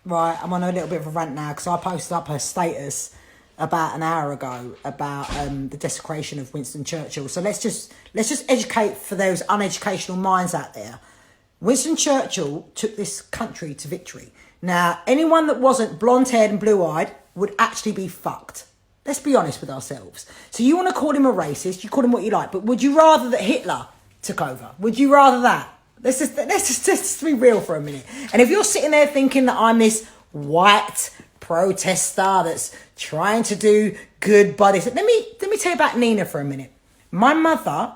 right, I'm on a little bit of a rant now because I posted up her status about an hour ago about the desecration of Winston Churchill. So let's just educate for those uneducational minds out there. Winston Churchill took this country to victory. Now, anyone that wasn't blonde-haired and blue-eyed would actually be fucked. Let's be honest with ourselves. So you want to call him a racist, you call him what you like, but would you rather that Hitler took over? Would you rather that? Let's just be real for a minute. And if you're sitting there thinking that I'm this white protester that's trying to do good by this, let me tell you about Nina for a minute. My mother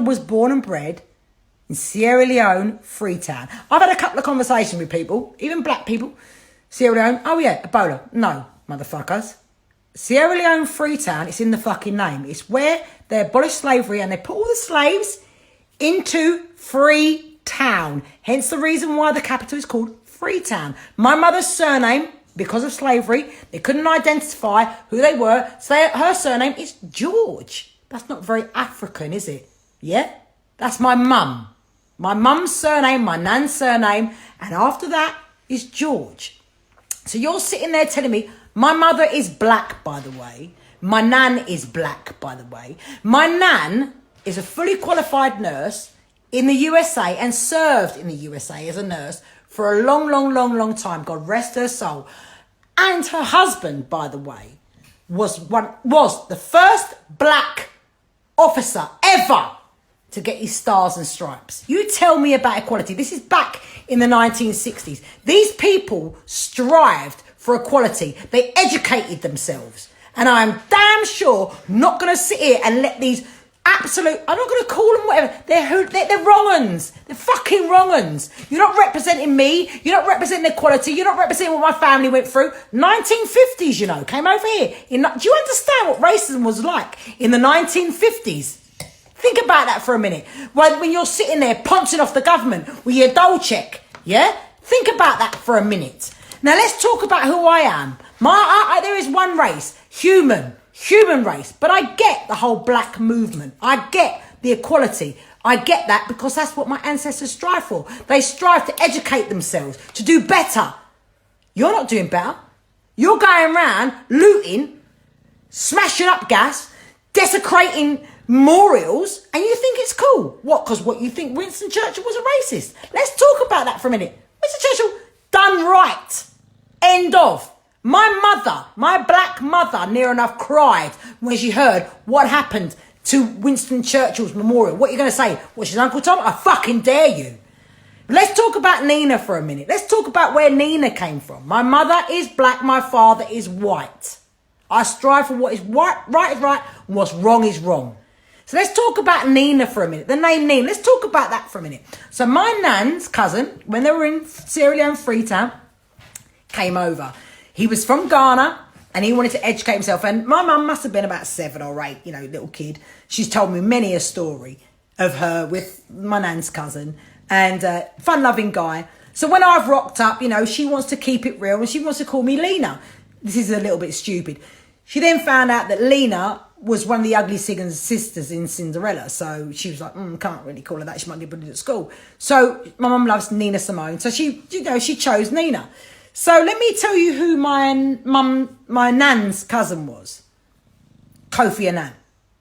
was born and bred in Sierra Leone, Freetown. I've had a couple of conversations with people, even black people. Sierra Leone, oh yeah, Ebola. No, motherfuckers. Sierra Leone, Freetown, it's in the fucking name. It's where they abolished slavery and they put all the slaves into Freetown. Hence the reason why the capital is called Freetown. My mother's surname, because of slavery, they couldn't identify who they were. So her surname is George. That's not very African, is it? Yeah? That's my mum. My mum's surname, my nan's surname, and after that is George. So you're sitting there telling me, my mother is black, by the way. My nan is black, by the way. My nan is a fully qualified nurse in the USA and served in the USA as a nurse for a long time. God rest her soul. And her husband, by the way, was the first black officer ever to get his stars and stripes. You tell me about equality. This is back in the 1960s. These people strived for equality. They educated themselves. And I'm damn sure not going to sit here and let these absolute, I'm not going to call them whatever, they're wrong-uns. They're fucking wrong-uns. You're not representing me. You're not representing equality. You're not representing what my family went through. 1950s, you know, came over here. Do you understand what racism was like in the 1950s? Think about that for a minute. When you're sitting there pouncing off the government with your dole check, yeah? Think about that for a minute. Now let's talk about who I am. There is one race, human race. But I get the whole black movement. I get the equality. I get that because that's what my ancestors strive for. They strive to educate themselves, to do better. You're not doing better. You're going around looting, smashing up gas, desecrating memorials, and you think it's cool. What? Because what, you think Winston Churchill was a racist? Let's talk about that for a minute. Winston Churchill done right. End of. My black mother near enough cried when she heard what happened to Winston Churchill's memorial. What are you going to say? What, she's Uncle Tom? I fucking dare you. Let's talk about Nina for a minute. Let's talk about where Nina came from. My mother is black. My father is white. I strive for what is right is right, and what's wrong is wrong. So let's talk about Nina for a minute. The name Nina. Let's talk about that for a minute. So my nan's cousin, when they were in Sierra Leone, Freetown, came over. He was from Ghana and he wanted to educate himself. And my mum must have been about 7 or 8, little kid. She's told me many a story of her with my nan's cousin, and fun-loving guy. So when I've rocked up, she wants to keep it real and she wants to call me Lena. This is a little bit stupid. She then found out that Lena was one of the ugly sisters in Cinderella. So she was like, can't really call her that. She might get bullied at school. So my mum loves Nina Simone. So she chose Nina. So let me tell you who my nan's cousin was. Kofi Annan.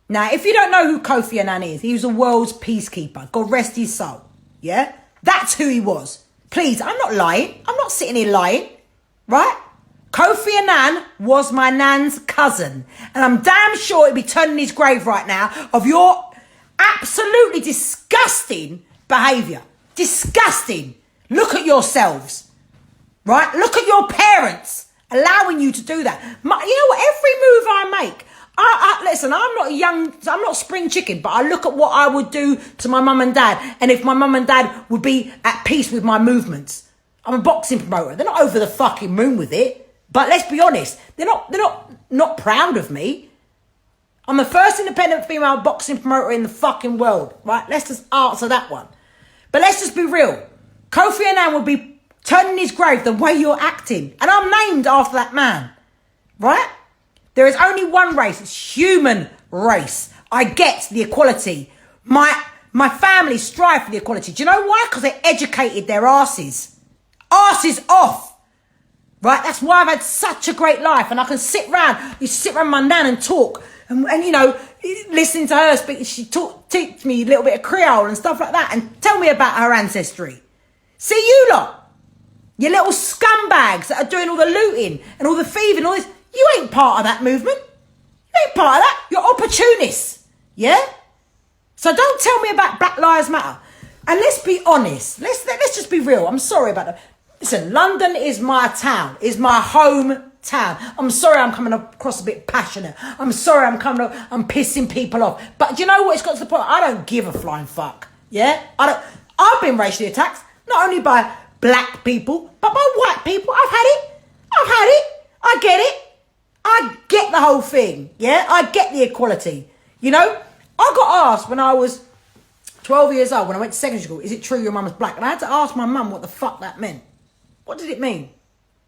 Now, if you don't know who Kofi Annan is, he was a world's peacekeeper. God rest his soul. Yeah? That's who he was. Please, I'm not lying. I'm not sitting here lying. Right? Kofi Annan was my nan's cousin. And I'm damn sure he'd be turning his grave right now of your absolutely disgusting behaviour. Disgusting. Look at yourselves. Right? Look at your parents allowing you to do that. You know what? Every move I make, listen, I'm not spring chicken, but I look at what I would do to my mum and dad, and if my mum and dad would be at peace with my movements. I'm a boxing promoter. They're not over the fucking moon with it. But let's be honest, they're not proud of me. I'm the first independent female boxing promoter in the fucking world. Right? Let's just answer that one. But let's just be real. Kofi Annan would be turning his grave the way you're acting. And I'm named after that man. Right? There is only one race. It's human race. I get the equality. My family strive for the equality. Do you know why? Because they educated their asses. Arse is off. Right? That's why I've had such a great life. And I can sit around my nan and talk. And you know, listening to her speak, she teach me a little bit of Creole and stuff like that. And tell me about her ancestry. See you lot. You little scumbags that are doing all the looting and all the thieving, all this. You ain't part of that movement. You ain't part of that. You're opportunists. Yeah? So don't tell me about Black Lives Matter. And let's be honest. Let's just be real. I'm sorry about that. Listen, London is my town. Is my hometown. I'm sorry I'm coming across a bit passionate. I'm sorry I'm I'm pissing people off. But do you know what? It's got to the point. I don't give a flying fuck. Yeah? I've been racially attacked. Not only by black people, but by white people. I've had it. I get it. I get the whole thing. Yeah? I get the equality. You know? I got asked when I was 12 years old, when I went to secondary school, is it true your mum was black? And I had to ask my mum what the fuck that meant. What did it mean?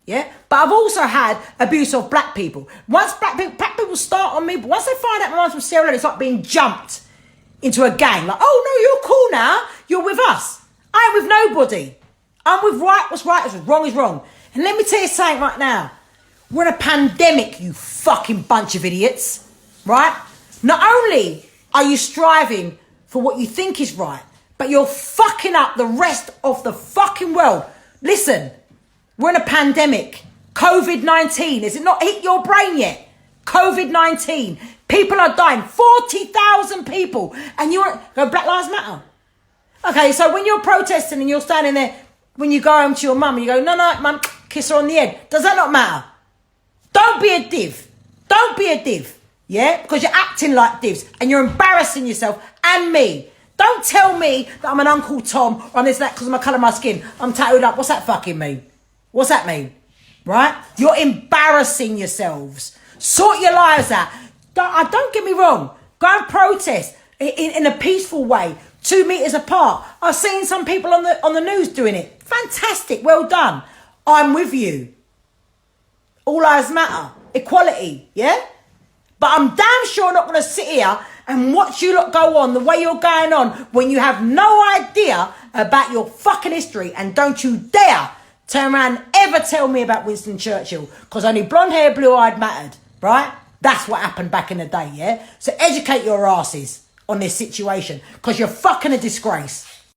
Yeah? But I've also had abuse of black people. Once black people start on me, but once they find out my mum's from Sierra Leone, it's like being jumped into a gang. Like, oh no, you're cool now. You're with us. I ain't with nobody. I'm with what's right, what's wrong is wrong. And let me tell you something right now. We're in a pandemic, you fucking bunch of idiots. Right? Not only are you striving for what you think is right, but you're fucking up the rest of the fucking world. Listen, we're in a pandemic. COVID-19. Has it not hit your brain yet? COVID-19. People are dying. 40,000 people. And go, Black Lives Matter. Okay, so when you're protesting and you're standing there, when you go home to your mum and you go, no, mum, kiss her on the head. Does that not matter? Don't be a div. Don't be a div. Yeah? Because you're acting like divs and you're embarrassing yourself and me. Don't tell me that I'm an Uncle Tom or I'm this that because of my colour of my skin. I'm tattooed up. What's that fucking mean? What's that mean? Right? You're embarrassing yourselves. Sort your lives out. Don't get me wrong. Go and protest in a peaceful way. 2 meters apart. I've seen some people on the news doing it. Fantastic. Well done. I'm with you. All lives matter. Equality. Yeah? But I'm damn sure not going to sit here and watch you lot go on the way you're going on when you have no idea about your fucking history. And don't you dare turn around and ever tell me about Winston Churchill, because only blonde hair, blue-eyed mattered, right? That's what happened back in the day, yeah? So educate your asses on this situation, because you're fucking a disgrace.